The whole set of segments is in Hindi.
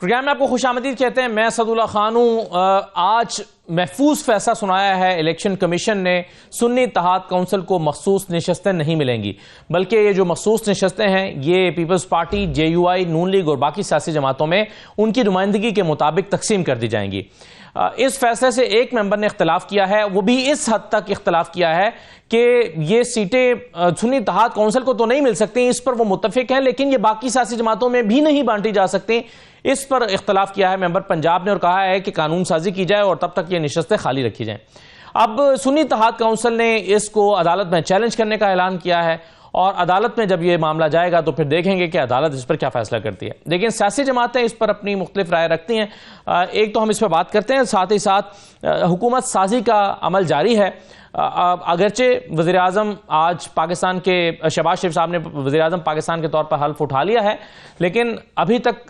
प्रोग्राम में आपको खुशामदीद कहते हैं। मैं सदुल्ला खान हूं। आज महफूज फैसला सुनाया है इलेक्शन कमीशन ने। सुन्नी इत्तेहाद काउंसिल को मखसूस नशस्तें नहीं मिलेंगी, बल्कि ये जो मखसूस नशस्तें हैं ये पीपल्स पार्टी, JUI, नून लीग और बाकी सियासी जमातों में उनकी नुमाइंदगी के मुताबिक तकसीम कर दी जाएंगी। इस फैसले से एक मेंबर ने इख्तलाफ किया है, वो भी इस हद तक इख्तलाफ किया है कि ये सीटें सुन्नी इत्तेहाद काउंसिल को तो नहीं मिल सकती, इस पर वो मुत्तफिक हैं, लेकिन ये बाकी सियासी जमातों में भी नहीं बांटी जा सकती। इस पर इख्तलाफ किया है मेंबर पंजाब ने और कहा है कि कानून साजी की जाए और तब तक ये नशस्तें खाली रखी जाएं। अब सुन्नी इत्तेहाद काउंसिल ने इसको अदालत में चैलेंज करने का ऐलान किया है और अदालत में जब ये मामला जाएगा तो फिर देखेंगे कि अदालत इस पर क्या फैसला करती है। लेकिन सियासी जमातें इस पर अपनी मुख्तलिफ राय रखती हैं। एक तो हम इस पर बात करते हैं, साथ ही साथ हुकूमत साजी का अमल जारी है। अगरचे वज़ीर आज़म आज पाकिस्तान के शहबाज शरीफ साहब ने वज़ीर आज़म पाकिस्तान के तौर पर हल्फ उठा लिया है, लेकिन अभी तक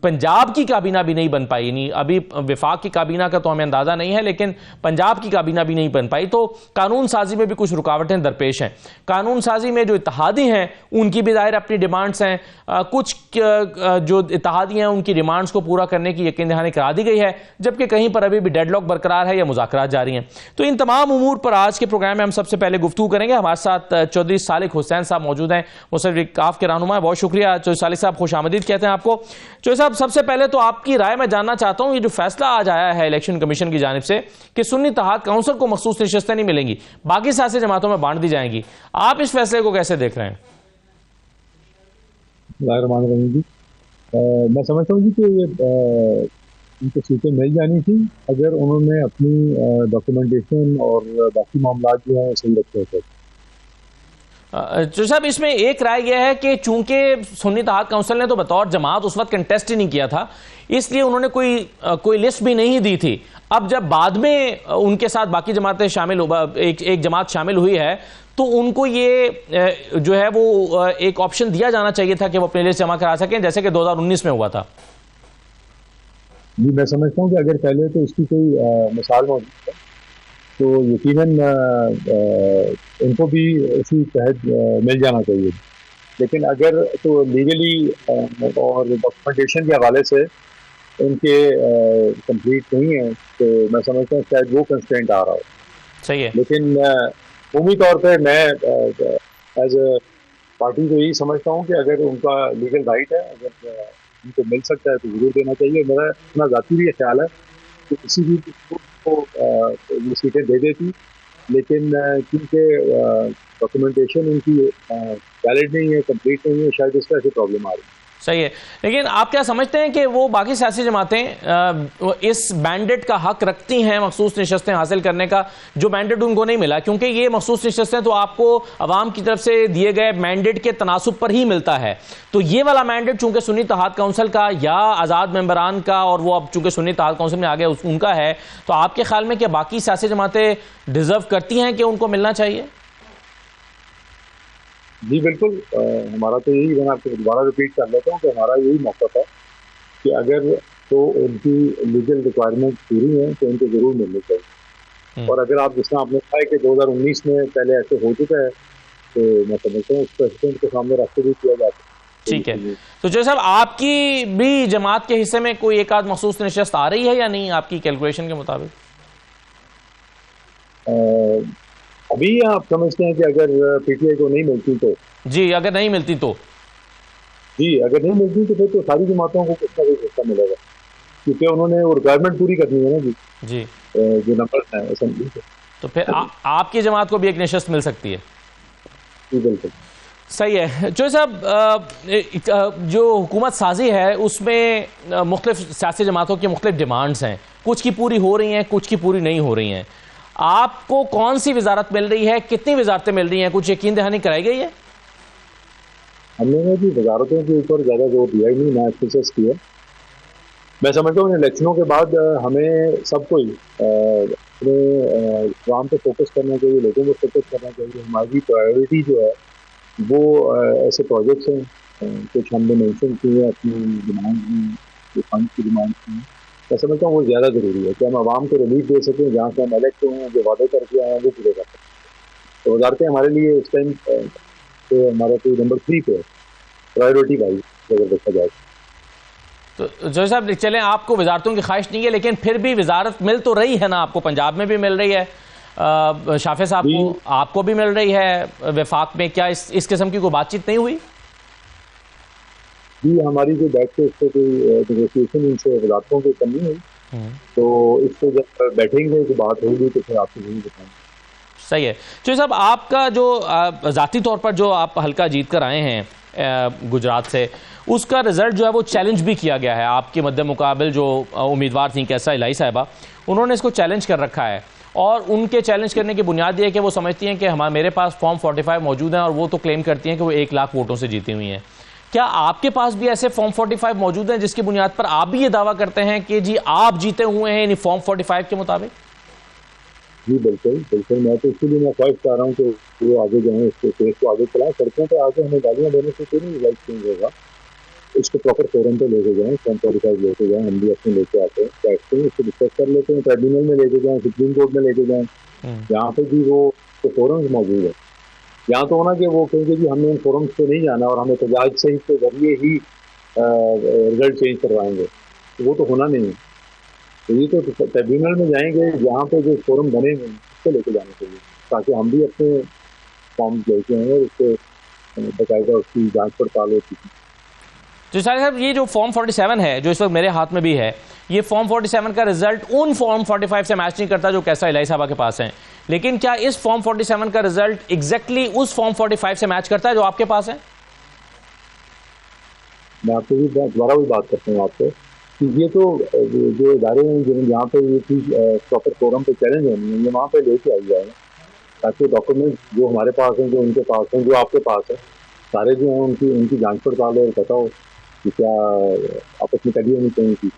पंजाब की काबीना भी नहीं बन पाई। नहीं, अभी विफाक की काबीना का तो हमें अंदाज़ा नहीं है, लेकिन पंजाब की काबीना भी नहीं बन पाई। तो कानून साजी में भी कुछ रुकावटें दरपेश हैं। कानून साजी में जो इत्तेहादी हैं उनकी भी ज़ाहिर अपनी डिमांड्स हैं। कुछ जो इत्तेहादी हैं उनकी डिमांड्स को पूरा करने की यकीन दहानी करा दी गई है, जबकि कहीं पर अभी भी डेडलॉक बरकरार है या मुज़ाकरात जारी हैं। तो इन तमाम उमूर पर आज के प्रोग्राम में हम सबसे पहले गुफ्तगू करेंगे। हमारे साथ चौधरी सालिक हुसैन साहब मौजूद हैं, मुसर्रिफ काफ के रहनुमा। बहुत शुक्रिया चौधरी सालिक साहब, खुश आमदीद कहते हैं आपको। चौधरी साहब, सबसे पहले तो आपकी राय मैं जानना चाहता हूं, ये जो फैसला आज आया है इलेक्शन कमीशन की जानिब से कि सुन्नी इत्तेहाद काउंसिल को मखसूस नशस्तें नहीं मिलेंगी, बाकी सियासी जमातों में बांट दी जाएंगी, आप इस फैसले को कैसे देख रहे हैं? मैं समझता हूँ कि उनको सीटें मिल जानी थी अगर उन्होंने अपनी डॉक्यूमेंटेशन और बाकी मामला जो है सही रखे होते। तो साहब, इसमें एक राय यह है कि चूंकि सुन्नी इत्तेहाद काउंसिल ने तो बतौर जमात उस वक्त कंटेस्ट ही नहीं किया था, इसलिए उन्होंने कोई लिस्ट भी नहीं दी थी। अब जब बाद में उनके साथ बाकी जमातें शामिल एक जमात शामिल हुई है, तो उनको ये जो है वो एक ऑप्शन दिया जाना चाहिए था कि वो अपनी लिस्ट जमा करा सकें, जैसे कि 2019 में हुआ था। जी, मैं समझता हूँ कि अगर पहले तो इसकी कोई मिसाल मौजूद है तो यकीनन इनको भी इसी तहत मिल जाना चाहिए। लेकिन अगर तो लीगली और डॉक्यूमेंटेशन के हवाले से उनके कंप्लीट नहीं है तो मैं समझता हूँ शायद वो कंस्ट्रेंट आ रहा हो। सही है। लेकिन उम्मी तौर पे मैं एज ए पार्टी को यही समझता हूँ कि अगर उनका लीगल राइट है, अगर उनको मिल सकता है तो जरूर देना चाहिए। मेरा अपना ज़ाती भी ख्याल है कि किसी भी को ये सीटें दे देती, लेकिन क्योंकि डॉक्यूमेंटेशन उनकी वैलिड नहीं है, कंप्लीट नहीं है, शायद इसका ऐसी प्रॉब्लम आ रही है। सही है। लेकिन आप क्या समझते हैं कि वो बाकी सियासी जमातें इस मैंडेट का हक रखती हैं मखसूस नशस्तें हासिल करने का, जो मैंडेट उनको नहीं मिला? क्योंकि ये मखसूस नशस्तें तो आपको अवाम की तरफ से दिए गए मैंडेट के तनासुब पर ही मिलता है। तो ये वाला मैंडेट चूंकि सुन्नी इत्तेहाद काउंसिल का या आज़ाद मेंबरान का, और वो अब चूंकि सुन्नी इत्तेहाद काउंसिल में आ गया उनका है, तो आपके ख्याल में क्या बाकी सियासी जमातें डिजर्व करती हैं कि उनको मिलना चाहिए? जी बिल्कुल, हमारा तो यही, मैं आपको दोबारा रिपीट कर लेता हूँ कि हमारा यही मौका था कि अगर तो उनकी लीगल रिक्वायरमेंट पूरी है तो उनको जरूर मिलनी चाहिए। और अगर आप जिस तरह आपने कहा है कि 2019 में पहले ऐसे हो चुका है, तो मैं समझता हूँ उस प्रेसिडेंट को सामने रखते भी किया जाता है। ठीक है। तो जो साहब, आपकी भी जमात के हिस्से में कोई एक आध मखसूस नशस्त आ रही है या नहीं आपकी कैलकुलेशन के मुताबिक? अभी आप समझते हैं कि अगर PTI को नहीं मिलती तो? जी, अगर नहीं मिलती तो? जी, अगर नहीं मिलती तो फिर तो सारी जमातों को कुछ ना कुछ हिस्सा मिलेगा, क्योंकि उन्होंने वो रिक्वायरमेंट पूरी करनी है ना जी, जो नंबर है असेंबली के। तो फिर आपकी जमात को भी एक नशस्त मिल सकती है? जी बिल्कुल। सही है। जो साहब, जो हुकूमत साजी है उसमें मुख्तलिफ सियासी जमातों की मुख्तलिफ डिमांड्स हैं, कुछ की पूरी हो रही हैं, कुछ की पूरी नहीं हो रही हैं। आपको कौन सी वजारत मिल रही है, कितनी वजारतें मिल रही हैं, कुछ यकीन दहानी कराई गई है? हमने भी वजारतों के ऊपर ज़्यादा जोर दिया ही नहीं, ना एक्सरसाइज किया। मैं समझता हूँ इलेक्शनों के बाद हमें सबको ही अपने काम पे फोकस करना चाहिए, लोगों को फोकस करना चाहिए। हमारी प्रायोरिटी जो है वो ऐसे प्रोजेक्ट्स हैं, कुछ हमने मेंशन किए हैं अपनी डिमांड में, जो फंड की डिमांड में। मैं समझता हूँ वो ज़्यादा ज़रूरी है कि हम आवाम को रिलीफ दे सकें, जहाँ से हम इलेक्ट हुए हैं, जो वादे करके आए हैं वो पूरे कर सकें। तो वजारतें हमारे लिए इस टाइम तो हमारा तो नंबर 3 पे प्रायोरिटी वाइज अगर देखा जाए। तो जो साहब चलें, आपको वजारतों की ख्वाहिश नहीं है, लेकिन फिर भी वजारत मिल तो रही है ना आपको? पंजाब में भी मिल रही है, शाफे साहब को, आपको भी मिल रही है वफाक में। क्या इस किस्म की कोई बातचीत नहीं हुई? जी, हमारी जो बैठ के इस पर कोई नेगोशिएशन इनसे वजारतों की कमी हुई, तो इस पर जब बैठेंगे तो बात होगी तो फिर आपको नहीं बताएंगे। सही है। चौधरी साहब, आपका जो ज़ाती तौर पर जो आप हल्का जीत कर आए हैं गुजरात से, उसका रिजल्ट जो है वो चैलेंज भी किया गया है। आपके मद्दे मुकाबिल जो उम्मीदवार थी कैसा इलाही साहिबा, उन्होंने इसको चैलेंज कर रखा है, और उनके चैलेंज करने की बुनियाद ये है कि वो समझती हैं कि मेरे पास फॉर्म 45 मौजूद हैं, और वो तो क्लेम करती हैं कि वो 1 लाख वोटों से जीती हुई हैं। क्या आपके पास भी ऐसे फॉर्म 45 मौजूद हैं जिसकी बुनियाद पर आप भी ये दावा करते हैं कि जी आप जीते हुए हैं इन फॉर्म 45 के मुताबिक? जी बिल्कुल बिल्कुल, मैं तो इसीलिए मैं ख्वाहिश चाह रहा हूँ कि वो आगे जाएँ, इसके केस को आगे चलाएं। सड़कों पे आके हमें गालियाँ देने से कोई नहीं रिजल्ट चेंज होगा। इसको प्रॉपर फोरम पे लेके जाएं, फॉर्म 45 लेके जाएं, हम भी अपने लेके आते हैं, बैठते हैं, इसको डिस्कस कर लेते हैं, ट्रिब्यूनल में लेके जाएं, सुप्रीम कोर्ट में लेके जाएं, यहाँ पे भी वो तो फोरम्स मौजूद है। यहाँ तो होना कि वो कहेंगे कि हमने इन फोरम्स पे नहीं जाना और हमें तजाज सही के जरिए ही रिजल्ट चेंज करवाएंगे, तो वो तो होना नहीं है। तो ये तो ट्रिब्यूनल में जाएंगे, जहाँ पे जो फोरम बनेंगे उसको लेके जाने चाहिए, ताकि हम भी अपने फॉर्म लेके आएँ और उससे बाकायदा उसकी जाँच पड़ताल होती है। तो साहब, ये जो फॉर्म 47 है जो इस वक्त मेरे हाथ में भी है, ये फॉर्म 47 का रिजल्ट उन फॉर्म 45 से मैच नहीं करता जो कैसा इलाही साहबा के पास है, लेकिन क्या इस फॉर्म 47 का रिजल्ट एग्जैक्टली उस फॉर्म 45 से मैच करता है जो आपके पास है? मैं आपको भी दोबारा भी बात करता हूँ आपसे कि ये तो जो इदारे हैं जहाँ पे ये चीज़ प्रॉपर फोरम पे चैलेंज होनी है, ये वहाँ पे लेके आई जाए, ताकि डॉक्यूमेंट जो हमारे पास हैं, जो उनके पास हैं, जो आपके पास है, सारे जो हैं उनकी जांच पड़ताल और पता हो कि क्या आपस में कभी होनी चाहिए थी।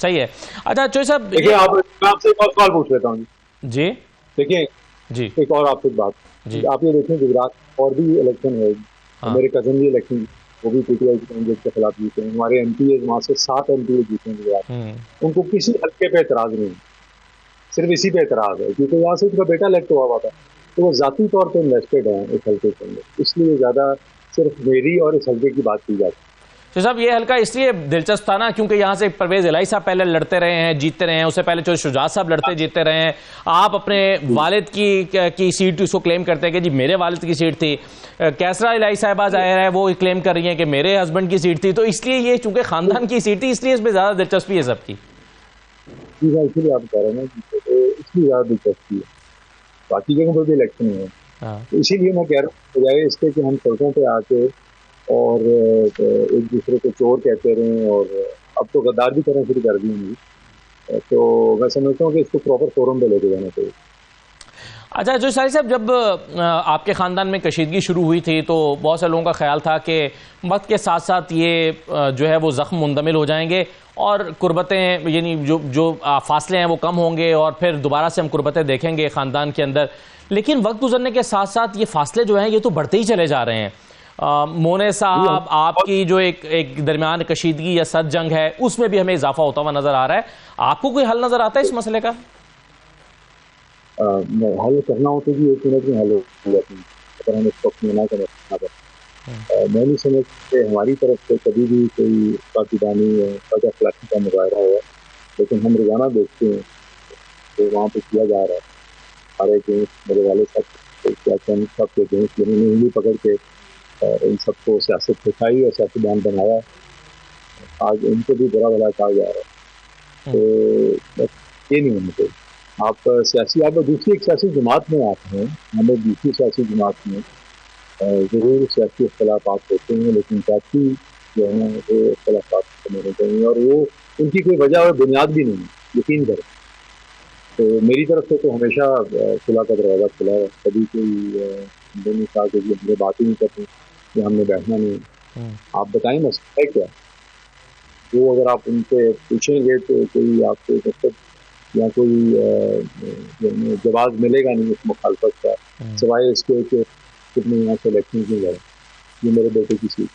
सही है। अच्छा चौधरी साहब, देखिए मैं आपसे एक और सवाल पूछ लेता हूँ जी। देखिए जी एक और आपसे बात जी। आप ये देखें, गुजरात और भी इलेक्शन है, मेरे कजन भी इलेक्शन, वो भी पीटीआई कैंडिडेट के खिलाफ जीते हैं। हमारे एमपी वहाँ से 7 एमपी जीते हैं गुजरात, उनको किसी हल्के पे एतराज नहीं, सिर्फ इसी पे एतराज है क्योंकि यहाँ से उनका बेटा इलेक्ट हुआ था, तो वो जाती तौर पर इन्वेस्टेड है इस हल्के के अंदर, इसलिए ज्यादा सिर्फ मेरी और इस हल्के की बात की जाती है। तो साहब, ये हल्का इसलिए दिलचस्प था ना क्योंकि यहाँ से परवेज इलाही साहब पहले लड़ते रहे हैं, जीतते रहे हैं, उससे पहले चौधरी शुजात साहब लड़ते जीतते रहे हैं। आप अपने वालिद की सीट उसको क्लेम करते हैं कि जी मेरे वालिद की सीट थी। कैसरा इलाही साहिबा जाहिर है वो क्लेम कर रही हैं कि मेरे हस्बैंड की सीट थी, तो इसलिए ये चूंकि खानदान की सीट थी इसलिए इसमें ज्यादा दिलचस्पी है सबकी। इसीलिए आप कह रहे हैं ना, इसलिए ज्यादा दिलचस्पी है, बाकी जगहों पर भी इलेक्शन है। तो इसीलिए मैं कह रहा हूँ बजाय इसके कि हम सड़कों पे आके और एक दूसरे को चोर कहते रहे, और अब तो गद्दार भी करना शुरू कर दिए, तो मैं समझता हूँ कि इसको प्रॉपर फोरम पे लेके जाना चाहिए। अच्छा जो शाही साहब, जब आपके ख़ानदान में कशीदगी शुरू हुई थी तो बहुत से लोगों का ख्याल था कि वक्त के साथ साथ ये जो है वो ज़ख्म मुंदमिल हो जाएंगे और कुर्बतें, यानी जो फासले हैं वो कम होंगे और फिर दोबारा से हम कुर्बतें देखेंगे ख़ानदान के अंदर। लेकिन वक्त गुजरने के साथ साथ ये फासले जो हैं ये तो बढ़ते ही चले जा रहे हैं। मोने साहब, आपकी जो एक दरमियान कशीदगी या सद जंग है उसमें भी हमें इजाफा होता हुआ नज़र आ रहा है। आपको कोई हल नज़र आता है इस मसले का? हल करना हो तो भी 1 मिनट में हल हो जाती है, अगर हम इसको अपनी मना कर। मैं नहीं समझते हमारी तरफ से कभी भी कोई पाकिस्तानी या खिलाफी का मुजाहरा हुआ, लेकिन हम रोजाना देखते हैं तो वहाँ पे किया जा रहा है। हमारे अगेंस्ट मेरे वाले सबके अगेंस्ट मैंने उंगली पकड़ के इन सबको सियासत दिखाई और सियासतदान बनाया, आज इनको भी बुरा भला कहा जा रहा है। तो बस ये नहीं होना चाहिए। आप सियासी, आप दूसरी एक सियासी जमात में आते हैं, हमें दूसरी सियासी जमात में ज़रूर सियासी इख्तलाफात होते हैं, लेकिन जाती जो है वो इख्तलाफात कम होने चाहिए और वो उनकी कोई वजह और बुनियाद भी नहीं है, यकीन करें। तो मेरी तरफ से तो हमेशा खुला का दरवाज़ा खुला है, कभी कोई दोनों साथ हमने बात ही नहीं करते कि हमने बैठना नहीं। आप बताएं मसला है क्या, वो अगर आप उनसे पूछेंगे तो कोई आपको मतलब या कोई जवाब मिलेगा नहीं उस मुखालफत का, सिवाय इसके कि कितने यहाँ से इलेक्शन नहीं गए, ये मेरे बेटे की सीट।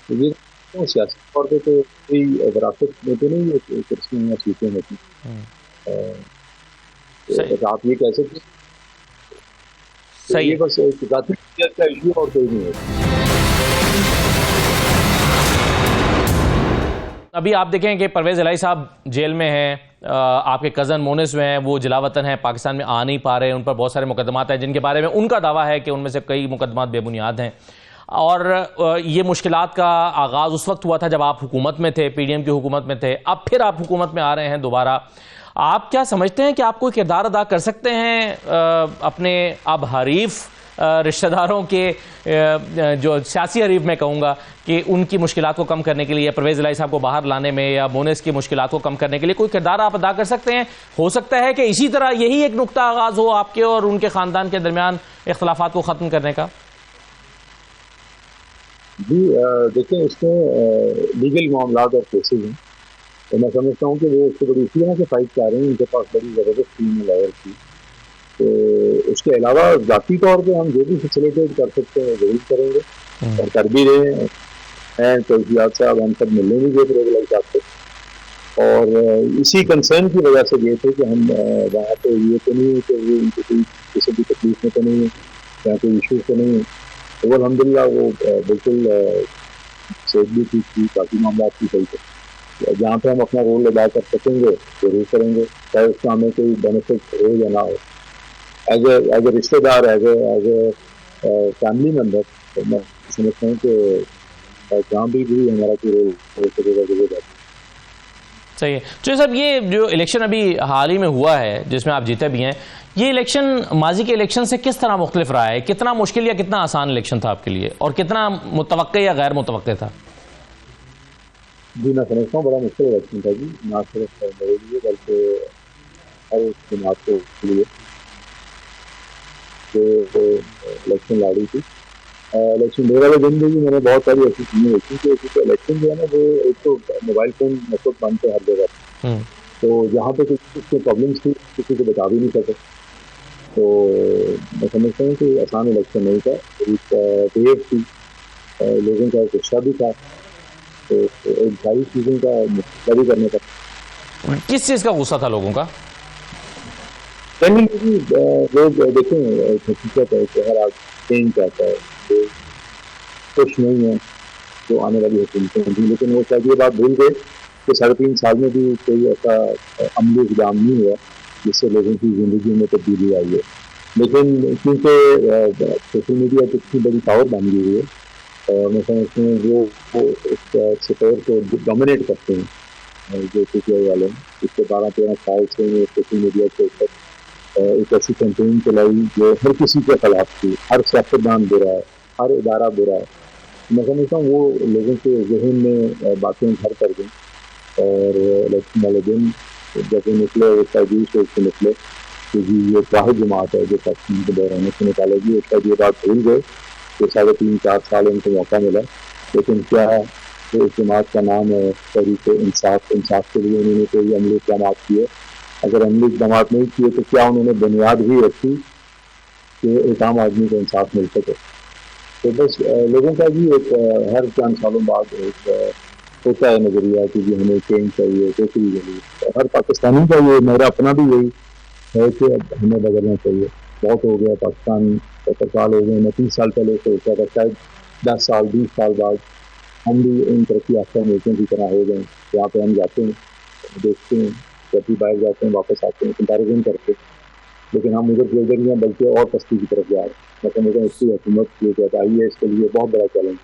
तो ये सियासी तौर पर तो कोई विरासत में तो नहीं है कुर्सियाँ या सीटें होती, आप ये कह सकते सही, बस जाति का इशू और कोई नहीं है। अभी आप देखें कि परवेज़ इलाही साहब जेल में हैं, आपके कज़न मोनिस में हैं, वो जिलावतन हैं, पाकिस्तान में आ नहीं पा रहे, उन पर बहुत सारे मुकदमात हैं जिनके बारे में उनका दावा है कि उनमें से कई मुकदमात बेबुनियाद हैं। और ये मुश्किलात का आगाज़ उस वक्त हुआ था जब आप हुकूमत में थे, पीडीएम की हुकूमत में थे, अब फिर आप हुकूमत में आ रहे हैं दोबारा। आप क्या समझते हैं कि आप कोई किरदार अदा कर सकते हैं अपने अब हरीफ रिश्तेदारों के, जो सियासी हरीफ मैं कहूँगा, कि उनकी मुश्किलात को कम करने के लिए, परवेज़ इलाही साहब को बाहर लाने में या मोनिस की मुश्किलात को कम करने के लिए कोई किरदार आप अदा कर सकते हैं? हो सकता है कि इसी तरह यही एक नुक्ता आगाज़ हो आपके और उनके ख़ानदान के दरमियान इख्तलाफात को ख़त्म करने का। जी देखिए, इसमें लीगल मामला और केसेज हैं, तो मैं समझता हूँ कि वो उससे बड़ी इसलिए ना कि फाइट कर रहे हैं, उनके पास बड़ी ज़बरदस्त टीम है लॉयर की। तो उसके अलावा ज़ाती तौर पे हम जो भी फैसिलिटेट कर सकते हैं वो करेंगे और कर भी रहे हैं। तो इजाज़ साहब हम सब मिलने भी गए परवेज़ इलाही साहब से, और इसी कंसर्न की वजह से गए थे कि हम वहाँ पे ये तो नहीं है कि वो उनको कोई किसी भी तकलीफ में तो नहीं है या कोई इशू तो नहीं है। तो अल्हम्दुलिल्लाह वो बिल्कुल सेफ भी ठीक थी, बाकी मामला भी सही थे। जहाँ पे हम अपना रोल अदा कर सकेंगे जरूर करेंगे, चाहे उसका हमें कोई बेनिफिट हो या ना हो। एज ए रिश्तेदार, एज ए फैमिली मेम्बर, तो मैं समझता हूँ कि जहाँ भी हमारा कोई रोल हो सकेगा जरूर। सही है। तो साहब, ये जो इलेक्शन अभी हाल ही में हुआ है जिसमें आप जीते भी हैं, ये इलेक्शन माजी के इलेक्शन से किस तरह मुख्तलिफ रहा है? कितना मुश्किल या कितना आसान इलेक्शन था आपके लिए, और कितना मुतवक्के या गैर मुतवक्के था? जी मैं समझता हूँ बड़ा मुश्किल इलेक्शन था जी, ना सिर्फ मेरे लिए बल्कि हर उस जमात के लिए जो इलेक्शन लड़ी थी। इलेक्शन डे वाले दिन भी मैंने बहुत सारी ऐसी चीज़ें देखी कि इलेक्शन जो है ना, वो एक तो मोबाइल फ़ोन नेटवर्क बंद थे हर जगह, तो जहाँ पे कुछ प्रॉब्लम्स थी किसी को बता भी नहीं सके। तो मैं समझता हूँ कि आसान इलेक्शन नहीं था, एक वेव थी, लोगों का गुस्सा भी था, तो एक सारी चीज़ों का मुकाबला भी करने का। किस चीज़ का गुस्सा था लोगों का? लोग देखें, हकीकत है कि हर आज चेंज चाहता है, तो खुश नहीं है जो आने वाली हुकूमतें थी, लेकिन वो शायद ये बात भूल गए कि 3.5 साल में भी कोई ऐसा अमली इक़दाम नहीं हुआ जिससे लोगों की ज़िंदगी में तब्दीली आई है। लेकिन क्योंकि सोशल मीडिया तो इतनी बड़ी पावर बन गई है, और मैं समझती हूँ वो इस सेक्टर को डोमिनेट करते हैं, जो PTI वाले हैं। पिछले 12-13 साल से सोशल मीडिया के ऊपर एक ऐसी कैंपेन चलाई जो हर किसी के खिलाफ थी, हर सियासतदान बुरा है, हर इदारा बुरा है। मैं समझता हूँ वो लोगों के ज़हन में बातें घर कर गई, और इलेक्शन वाले दिन जब वो निकले, वो ताजीर से निकले कि जी ये वाहिद जमात है जो पाकिस्तान के दौरान से निकालेगी, उसका ये बात भूल गए कि 3.5-4 साल उनको मौका मिला। लेकिन क्या है, तो इस जमात का नाम है तहरीक इंसाफ। इंसाफ के लिए उन्होंने कोई अमली इक़दाम किए? अगर अमली इक़दाम नहीं किए तो क्या उन्होंने बुनियाद भी रखी कि एक आम आदमी को इंसाफ मिल सके? तो बस लोगों का भी एक हर 4 सालों बाद एक होता है नज़रिया कि जी हमें चेंज चाहिए, दूसरी चाहिए। हर पाकिस्तानी का ये, मेरा अपना भी यही है कि अब हमें बदलना चाहिए। बहुत हो गया, पाकिस्तान 70 साल हो गए। मैं 30 साल पहले सोचा था शायद 10 साल 20 साल बाद हम भी इन तरक्की याफ्ता मुल्कों की तरह हो गए। यहाँ पे हम जाते हैं, देखते हैं, जब भी बाहर जाते हैं वापस आते हैं, कंपेरिजन करते, लेकिन हम उधर गुजर नहीं हैं बल्कि और पस्ती की तरफ जा रहे हैं। मतलब मुझे इसकी हुकूमत की आई है, इसके लिए बहुत बड़ा चैलेंज।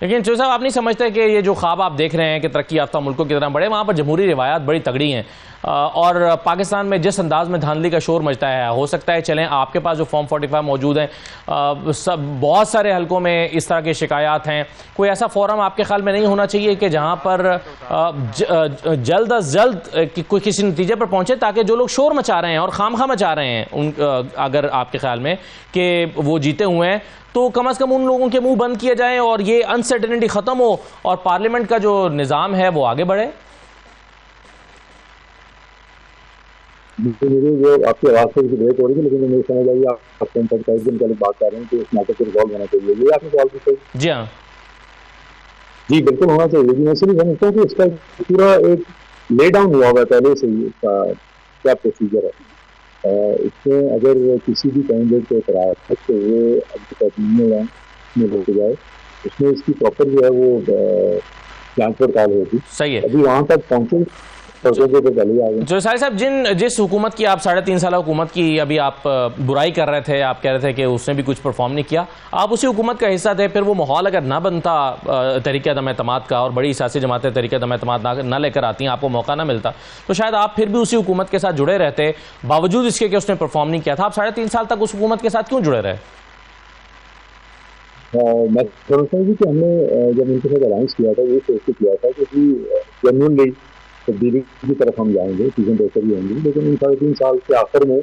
लेकिन चौधरी साहब, आप नहीं समझते कि ये जो ख्वाब आप देख रहे हैं कि तरक्की याफ्ता मुल्कों की तरह बढ़े, वहाँ पर जमहूरी रिवायात बड़ी तगड़ी हैं, और पाकिस्तान में जिस अंदाज में धांधली का शोर मचता है, हो सकता है चलें आपके पास जो फॉर्म 45 मौजूद हैं, सब बहुत सारे हलकों में इस तरह की शिकायत हैं, कोई ऐसा फोरम आपके ख्याल में नहीं होना चाहिए कि जहाँ पर जल्द अज जल्द कोई किसी नतीजे पर पहुँचे, ताकि जो लोग शोर मचा रहे हैं और खामखा मचा रहे हैं उन, अगर आपके ख्याल में कि वो जीते हुए हैं, तो कम से कम उन लोगों के मुंह बंद किए जाएं और ये अनसर्टेनिटी ख़त्म हो और पार्लियामेंट का जो निज़ाम है वो आगे बढ़े। मुझे जो आपकी आवाज़ से ब्रेक हो रही है, लेकिन मुझे समझ आई आप 45 दिन पहले बात कर रहे हैं कि इस मैटर को रिजॉल्व होना चाहिए, ये आपने सवाल पूछा? जी हाँ जी बिल्कुल होना चाहिए। लेकिन मैं सिर्फ समझता हूँ कि इसका पूरा एक ले डाउन हुआ हुआ है पहले से ही, इसका क्या प्रोसीजर है। इसमें अगर किसी भी कैंडिडेट को एतराज़ है तो वो अब में हो जाए, उसमें इसकी प्रॉपर जो है वो जांच पड़ताल होगी। सही है। अभी वहां तक पहुंचे जो साहिल साहब, जिस हुकूमत की आप 3.5 साल हुकूमत की अभी आप बुराई कर रहे थे, आप कह रहे थे कि उसने भी कुछ परफॉर्म नहीं किया, आप उसी हुकूमत का हिस्सा थे, फिर वो माहौल अगर ना बनता तरीक़े अदम एतमाद का और बड़ी सियासी जमातें तरीक़े अदम एतमाद ना लेकर आती, आपको मौका ना मिलता, तो शायद आप फिर भी उसी हुकूमत के साथ जुड़े रहते, बावजूद इसके कि उसने परफॉर्म नहीं किया था। आप 3.5 साल तक उस हुकूमत के साथ क्यों जुड़े रहे? मैं समझता हूँ कि हमने जब उनके साथ अलायंस किया था, ये सोच के किया था कि जेन्युइनली तब्दीली की तरफ हम जाएंगे, चीज़ें बेहतर ही होंगी। लेकिन इन 3.5 साल के आखिर में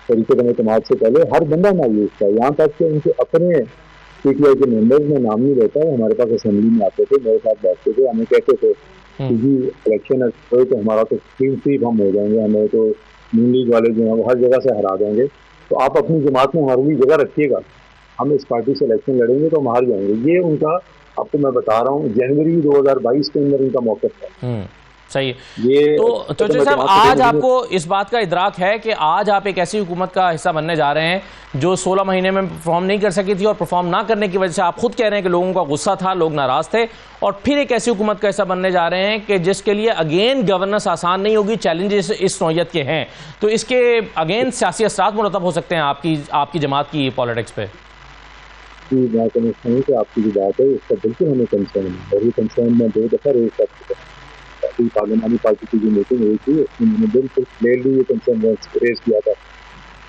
तरीके एतमाद से पहले हर बंदा मायूस था, यहाँ तक कि उनके अपने पीटीआई के मेंबर्स में नाम नहीं रहता है, हमारे पास असेंबली में आते थे, मेरे साथ बैठते थे, हमें कहते थे कि इलेक्शन हो तो हमारा तो स्वीप हम हो जाएंगे, हमें तो नून लीग वाले जो हैं वो हर जगह से हरा देंगे, तो आप अपनी जमात में हमारी जगह रखिएगा, हम इस पार्टी से इलेक्शन लड़ेंगे तो हम हार जाएंगे। ये उनका, आपको मैं बता रहा हूँ, जनवरी 2022 के अंदर इनका मौक़िफ़ था। सही है। तो चौधरी साहब, आज आपको इस बात का इदराक है कि आज आप एक ऐसी हुकूमत का हिस्सा बनने जा रहे हैं जो 16 महीने में परफॉर्म नहीं कर सकी थी, और परफॉर्म ना करने की वजह से आप खुद कह रहे हैं कि लोगों का गुस्सा था, लोग नाराज थे, और फिर एक ऐसी हुकूमत का हिस्सा बनने जा रहे हैं कि जिसके लिए अगेन गवर्नेंस आसान नहीं होगी, चैलेंजेस इस नौयत के हैं, तो इसके अगेन सियासी असरात मुरतब हो सकते हैं आपकी जमात की पॉलिटिक्स पे। मैं समझता हूँ कि आपकी जो बात है उसका बिल्कुल हमें कंसर्न है, और ये कंसर्न मैं 2 दफ़ा रेज कर चुका हूँ। पार्लियामानी पार्टी की जो मीटिंग हुई थी उसमें मैंने बिल्कुल क्लियरली ये कंसर्न रेज किया था,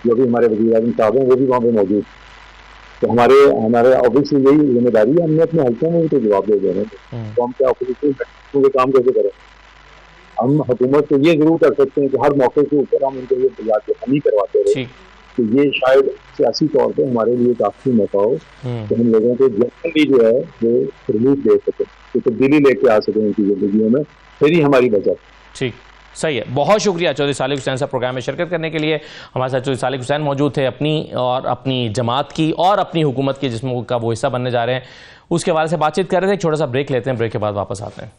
जो भी हमारे वज़ीर आज़म साहब हैं वो भी वहाँ पे मौजूद। तो हमारे ऑब्वियसली यही जिम्मेदारी है, हमने अपने हल्कों में भी तो जवाब दे रहे हैं, तो हम क्या अपोजिशन पूरे काम कैसे करें? हम हुकूमत को ये जरूर कर सकते हैं कि हर मौके के ऊपर हम उनको ये याद करवाते रहे, तो ये शायद सियासी तौर पर हमारे लिए काफी मौका हो कि हम लोगों को जनरली जो है वो रिलीफ दे सकें, तो तब्दीली लेके आ सकें उनकी जिंदगियों में, फिर ही हमारी बचत। ठीक, सही है। बहुत शुक्रिया चौधरी सालिक हुसैन साहब प्रोग्राम में शिरकत करने के लिए। हमारे साथ चौधरी सालिक हुसैन मौजूद थे, अपनी जमात की और अपनी हुकूमत की जिसमें का वो हिस्सा बनने जा रहे हैं, उसके हवाले से बातचीत कर रहे थे। एक छोटा सा ब्रेक लेते हैं, ब्रेक के बाद वापस आते हैं।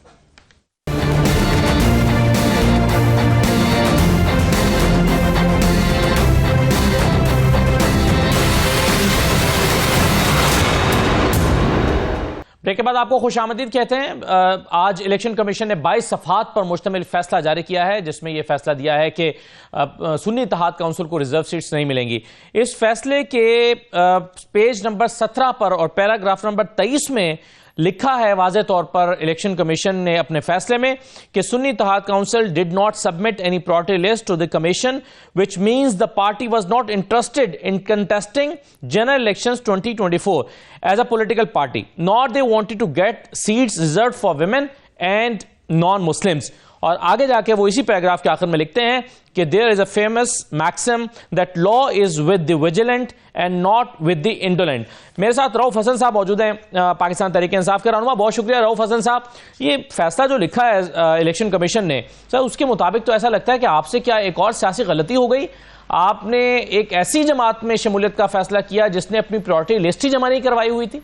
ब्रेक के बाद आपको खुशामदीद कहते हैं। आज इलेक्शन कमीशन ने 22 सफ़हात पर मुश्तमिल फैसला जारी किया है, जिसमें यह फैसला दिया है कि सुन्नी इत्तेहाद काउंसिल को रिजर्व सीट्स नहीं मिलेंगी। इस फैसले के पेज नंबर 17 पर और पैराग्राफ नंबर 23 में लिखा है वाज़े तौर पर इलेक्शन कमीशन ने अपने फैसले में कि Sunni Ittehad Council did not submit any priority list to the commission, which means the party was not interested in contesting general elections 2024 as a political party, not they wanted to get seats reserved for women and non Muslims. और आगे जाके वो इसी पैराग्राफ के आखिर में लिखते हैं कि there is a famous maxim that law is with the vigilant and not with the indolent. मेरे साथ रऊफ हसन साहब मौजूद हैं, पाकिस्तान तहरीक इंसाफ के रहनुमा। बहुत शुक्रिया रऊफ हसन साहब। ये फैसला जो लिखा है इलेक्शन कमीशन ने, सर उसके मुताबिक तो ऐसा लगता है कि आपसे क्या एक और सियासी गलती हो गई, आपने एक ऐसी जमात में शमूलियत का फैसला किया जिसने अपनी प्रायोरिटी लिस्ट ही जमा नहीं करवाई हुई थी।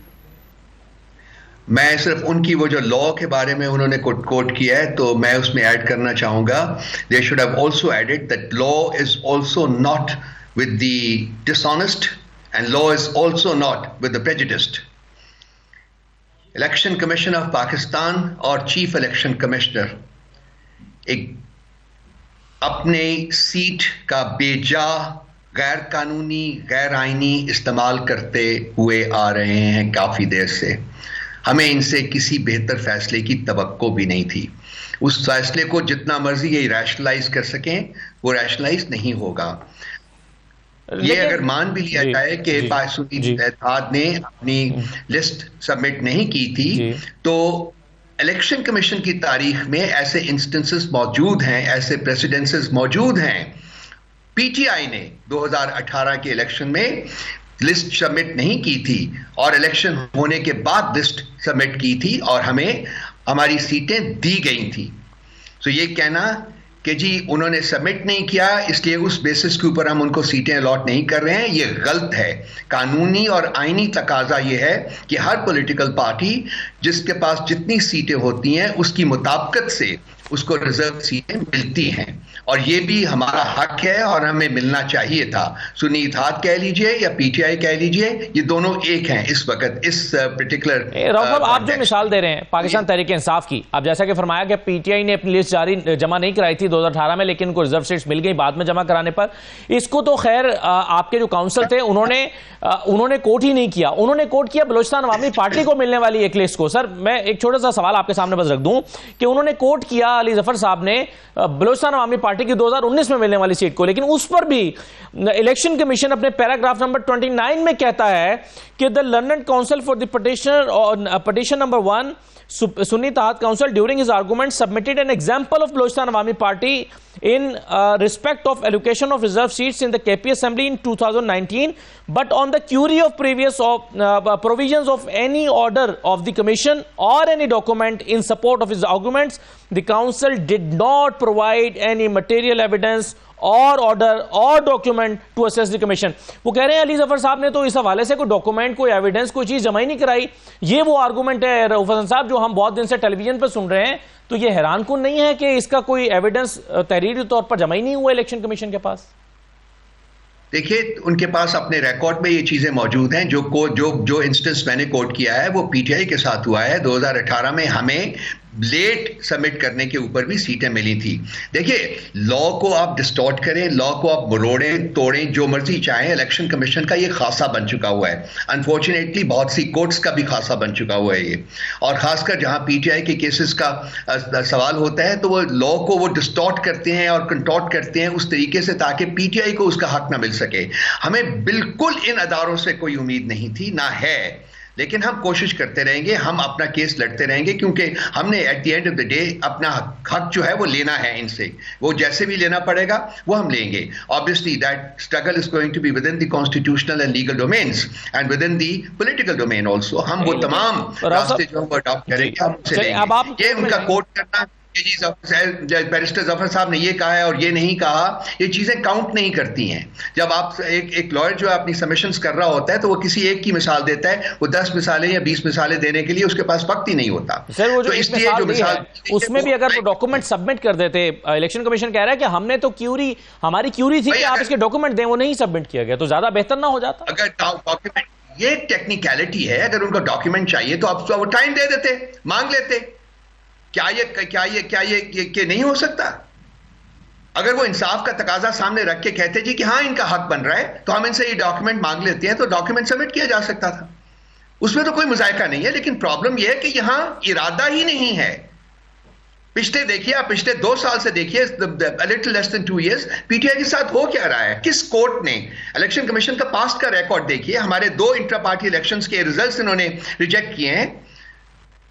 मैं सिर्फ उनकी वो जो लॉ के बारे में उन्होंने कोट किया है, तो मैं उसमें ऐड करना चाहूंगा, they should have also added that law is also not with the dishonest and law is also not with the prejudiced. Election commission of Pakistan और चीफ इलेक्शन कमिश्नर एक अपने सीट का बेजा, गैर कानूनी, गैर आईनी इस्तेमाल करते हुए आ रहे हैं काफी देर से। हमें इनसे किसी बेहतर फैसले की तवक्को भी नहीं थी। उस फैसले को जितना मर्जी ये रैशनलाइज कर सकें, वो रैशनलाइज नहीं होगा। ये अगर मान भी लिया जाए कि सुन्नी इत्तेहाद ने अपनी लिस्ट सबमिट नहीं की थी, तो इलेक्शन कमीशन की तारीख में ऐसे इंस्टेंसेस मौजूद हैं, ऐसे प्रेसिडेंसेस मौजूद हैं। पीटीआई ने 2018 के इलेक्शन में लिस्ट सबमिट नहीं की थी और इलेक्शन होने के बाद लिस्ट सबमिट की थी और हमें हमारी सीटें दी गई थी। तो ये कहना कि जी उन्होंने सबमिट नहीं किया इसलिए उस बेसिस के ऊपर हम उनको सीटें अलॉट नहीं कर रहे हैं, ये गलत है। कानूनी और आईनी तकाजा ये है कि हर पॉलिटिकल पार्टी जिसके पास जितनी सीटें होती हैं उसकी मुताबिकत से उसको रिजर्व सीटें मिलती हैं, और ये भी हमारा हक है और हमें मिलना चाहिए था। सुन्नी इत्तेहाद कह लीजिए या पीटीआई कह लीजिए, ये दोनों एक हैं इस वक्त, इस पर्टिकुलर। राव साहब, आप जो मिसाल दे रहे हैं पाकिस्तान तहरीक इंसाफ की, आप जैसा कि फरमाया कि पीटीआई ने अपनी लिस्ट जमा नहीं कराई थी 2018 में, लेकिन उनको रिजर्व सीट्स मिल गई बाद में जमा कराने पर। इसको तो खैर आपके जो काउंसिल थे उन्होंने कोट ही नहीं किया, उन्होंने कोट किया बलोचिस्तान अवामी पार्टी को मिलने वाली एक लिस्ट को। सर, मैं एक छोटा सा सवाल आपके सामने बस रख दूं कि उन्होंने कोट किया अली जफर साहब ने बलोचिस्तान अवामी पार्टी की 2019 में मिलने वाली सीट को, लेकिन उस पर भी इलेक्शन कमीशन अपने पैराग्राफ नंबर 29 में कहता है कि the London council for the petition number 1 Sunni Ittehad Council during his argument submitted an example of Balochistan Awami Party in respect of allocation of reserve seats in the KP Assembly in 2019, but on the query of previous provisions of any order of the Commission or any document in support of his arguments, the Council did not provide any material evidence और ऑर्डर और document to assess the commission. वो कह रहे हैं अली जफर साहब ने तो इस हवाले से कोई डॉक्यूमेंट, कोई एविडेंस, कोई चीज जमा ही नहीं कराई। ये वो आर्गूमेंट है रऊफ हसन साहब जो हम बहुत दिन से टेलीविजन पर सुन रहे हैं, तो ये हैरान कुन नहीं है कि इसका कोई एविडेंस तहरीरी तौर पर जमा ही नहीं हुआ इलेक्शन कमीशन के पास? देखिए, उनके पास अपने रिकॉर्ड में ये चीजें मौजूद हैं। जो इंस्टेंस मैंने कोट किया है वो पीटीआई के साथ हुआ है। 2018 में हमें लेट सबमिट करने के ऊपर भी सीटें मिली थी। देखिए, लॉ को आप डिस्टॉर्ट करें, लॉ को आप मरोड़ें तोड़ें, जो मर्जी चाहें, इलेक्शन कमीशन का ये खासा बन चुका हुआ है। अनफॉर्चुनेटली बहुत सी कोर्ट्स का भी खासा बन चुका हुआ है ये, और खासकर जहां पीटीआई के केसेस का सवाल होता है तो वो लॉ को वो डिस्टॉर्ट करते हैं और कंटॉर्ट करते हैं उस तरीके से ताकि पीटीआई को उसका हक ना मिल सके। हमें बिल्कुल इन अदारों से कोई उम्मीद नहीं थी, ना है, लेकिन हम कोशिश करते रहेंगे, हम अपना केस लड़ते रहेंगे, क्योंकि हमने at the end of the day अपना हक जो है वो लेना है इनसे। वो जैसे भी लेना पड़ेगा वो हम लेंगे। Obviously that struggle is going to be within the constitutional and legal domains and within the political domain also. हम वो तमाम रास्ते जो हम अडॉप्ट करेंगे हम उसे लेंगे। ये उनका कोर्ट करना, बैरिस्टर जफर साहब ने ये कहा है और ये नहीं कहा, ये चीजें काउंट नहीं करती हैं। जब आप एक लॉयर जो अपनी सबमिशंस कर रहा होता है तो वो किसी एक की मिसाल देता है, वो 10 मिसालें या 20 मिसालें देने के लिए उसके पास वक्त ही नहीं होता। सर, वो जो इसलिए जो मिसाल उसमें भी अगर वो डॉक्यूमेंट सबमिट कर देते, इलेक्शन कमीशन कह रहा है कि हमने तो हमारी क्यूरी थी कि आप इसके डॉक्यूमेंट दें, वो नहीं सबमिट किया गया, तो ज्यादा बेहतर ना हो जाता? अगर डॉक्यूमेंट, ये टेक्निकलिटी है, अगर उनको डॉक्यूमेंट चाहिए तो आप टाइम दे देते, मांग लेते। क्या ये नहीं हो सकता? अगर वो इंसाफ का तकाजा सामने रख के कहते जी कि हाँ इनका हक बन रहा है तो हम इनसे ये डॉक्यूमेंट मांग लेते हैं, तो डॉक्यूमेंट सबमिट किया जा सकता था, उसमें तो कोई मुजायका नहीं है। लेकिन प्रॉब्लम यह है कि यहां इरादा ही नहीं है। पिछले देखिए, आप पिछले 2 साल से देखिए, little less than 2 years, PTI के साथ हो क्या रहा है? किस कोर्ट ने, इलेक्शन कमीशन का पास्ट का रिकॉर्ड देखिए, हमारे 2 इंट्रा पार्टी इलेक्शंस के रिजल्ट्स इन्होंने रिजेक्ट किए हैं।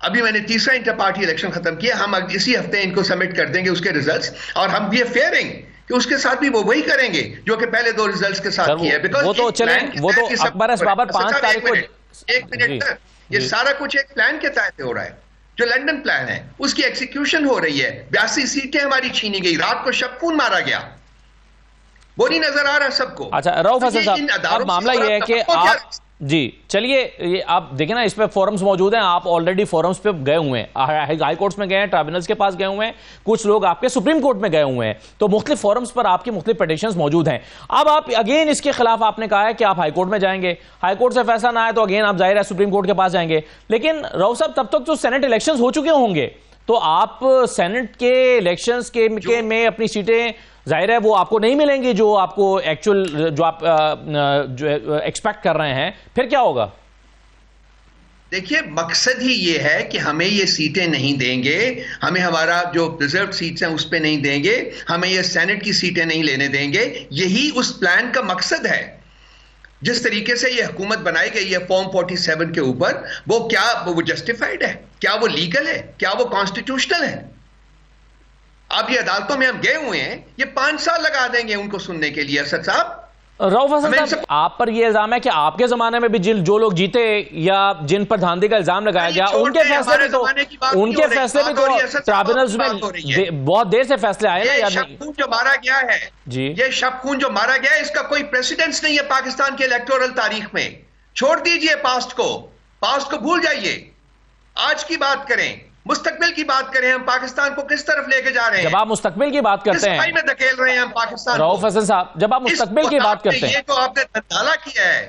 अभी मैंने तीसरा इंटर पार्टी इलेक्शन खत्म किया, हम इसी हफ्ते इनको सबमिट कर देंगे उसके रिजल्ट्स, और हम भी फेयरिंग कि उसके साथ भी वो वही करेंगे जो कि पहले 2 रिजल्ट्स के साथ किया है। बिकॉज़ वो तो चले, वो तो अकबर बाबर 5 तारीख को, एक मिनट तक ये सारा कुछ एक प्लान के तहत हो रहा है, जो लंदन प्लान है उसकी एग्जीक्यूशन हो रही है। 82 सीटें हमारी छीनी गई, रात को शबखून मारा गया, वो नहीं नजर आ रहा सबको। अच्छा रऊफ हसन साहब, अब मामला ये है कि आप जी चलिए, ये आप देखें ना, इस पे फोरम्स मौजूद हैं, आप ऑलरेडी फोरम्स पे गए हुए हैं, हाई कोर्ट्स में गए हैं, ट्राइब्यूनल्स के पास गए हुए हैं, कुछ लोग आपके सुप्रीम कोर्ट में गए हुए हैं, तो मुख्तलिफ फोरम्स पर आपकी मुख्तलिफ पिटीशंस मौजूद हैं। अब आप अगेन इसके खिलाफ आपने कहा है कि आप हाई कोर्ट में जाएंगे, हाई कोर्ट से फैसला ना आए तो अगेन आप जाहिर है सुप्रीम कोर्ट के पास जाएंगे। लेकिन रऊफ साहब, तब तक तो सेनेट इलेक्शंस हो चुके होंगे, तो आप सेनेट के इलेक्शंस के में अपनी सीटें जाहिर है वो आपको नहीं मिलेंगी जो आपको एक्चुअल, जो आप जो एक्सपेक्ट कर रहे हैं, फिर क्या होगा? देखिए, मकसद ही ये है कि हमें ये सीटें नहीं देंगे, हमें हमारा जो रिजर्व सीट्स हैं उस पे नहीं देंगे, हमें ये सेनेट की सीटें नहीं लेने देंगे। यही उस प्लान का मकसद है। जिस तरीके से ये हुकूमत बनाई गई है फॉर्म 47 के ऊपर, वो क्या वो जस्टिफाइड है? क्या वो लीगल है? क्या वो कॉन्स्टिट्यूशनल है? अब ये अदालतों में हम गए हुए हैं, ये 5 साल लगा देंगे उनको सुनने के लिए। असद साहब, रऊफ हसन साहब, आप पर यह इल्जाम है कि आपके जमाने में भी जो लोग जीते या जिन पर धांधली का इल्जाम लगाया गया, उनके फैसले भी तो ट्राइब्यूनल्स में बहुत देर से फैसले आए ना। ये शबखून जो मारा गया है जी, ये शबखून जो मारा गया है, इसका कोई प्रेसिडेंस नहीं है पाकिस्तान के इलेक्टोरल तारीख में। छोड़ दीजिए पास्ट को भूल जाइए, आज की बात करें। मुस्तकबिल की बात करें, हम पाकिस्तान को किस तरफ लेके जा रहे हैं? जब आप मुस्तकबिल की बात करते हैं, में धकेल रहे हैं हम पाकिस्तान रऊफ हसन साहब, जब आप मुस्तकबिल की बात करते हैं, ये जो आपने धंधाला किया है,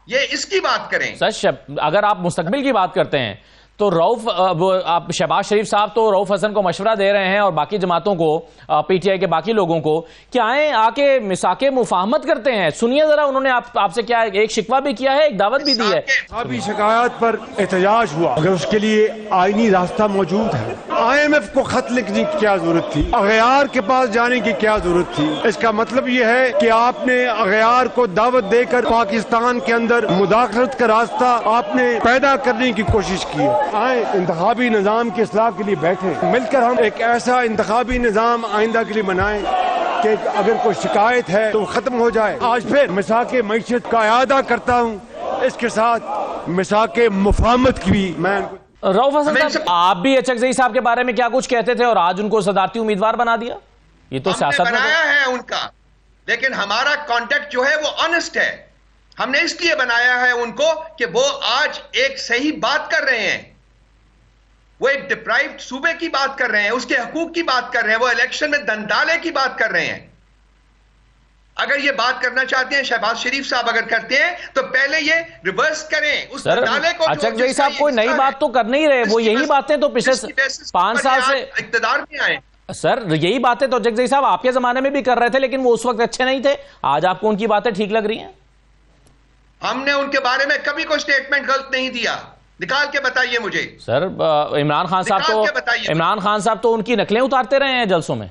ये इसकी बात करें। सर, अगर आप मुस्तकबिल की बात करते हैं तो आप शहबाज शरीफ साहब तो रऊफ हसन को मशवरा दे रहे हैं और बाकी जमातों को, पीटीआई के बाकी लोगों को, कि आए आके मिसाके मुफाहमत करते हैं। सुनिए जरा, उन्होंने आपसे क्या एक शिकवा भी किया है, एक दावत भी दी है। अभी शिकायत पर एहतजाज हुआ, अगर उसके लिए आईनी रास्ता मौजूद है, IMF को खत लिखने की क्या जरूरत थी? अगयार के पास जाने की क्या जरूरत थी? इसका मतलब यह है कि आपने अगयार को दावत देकर पाकिस्तान के अंदर मुदाखलत का रास्ता आपने पैदा करने की कोशिश की है। आए इंतखाबी निज़ाम के इस्लाह के लिए बैठे, मिलकर हम एक ऐसा इंतखाबी निज़ाम आइंदा के लिए बनाएं कि अगर कोई शिकायत है तो खत्म हो जाए। आज फिर मिसाके मईशत का इयादा करता हूँ, इसके साथ मिसाके मुफाहमत की भी मैं। रऊफ हसन साहब, आप भी अचकज़ई साहब के बारे में क्या कुछ कहते थे और आज उनको सदारती उम्मीदवार बना दिया? ये तो सियासत में बनाया है उनका, लेकिन हमारा कॉन्टेक्ट जो है वो ऑनेस्ट है। हमने इसलिए बनाया है उनको कि वो आज एक सही बात कर रहे हैं, वो एक डिप्राइव्ड सूबे की बात कर रहे हैं, उसके हकूक की बात कर रहे हैं, वो इलेक्शन में दंडाले की बात कर रहे हैं। अगर ये बात करना चाहते हैं शहबाज शरीफ साहब, अगर करते हैं तो पहले ये रिवर्स करें उस दंडाले को। अचकज़ई साहब कोई नई बात तो कर नहीं रहे, वो यही बातें तो पिछले 5 साल से इक़्तिदार में आए। सर, यही बातें तो अचकज़ई साहब आपके जमाने में भी कर रहे थे, लेकिन वो उस वक्त अच्छे नहीं थे। आज आपको उनकी बातें ठीक लग रही हैं? हमने उनके बारे में कभी कोई स्टेटमेंट गलत नहीं दिया, निकाल के बताइए मुझे। सर, इमरान खान साहब तो उनकी नकलें उतारते रहे हैं जलसों में।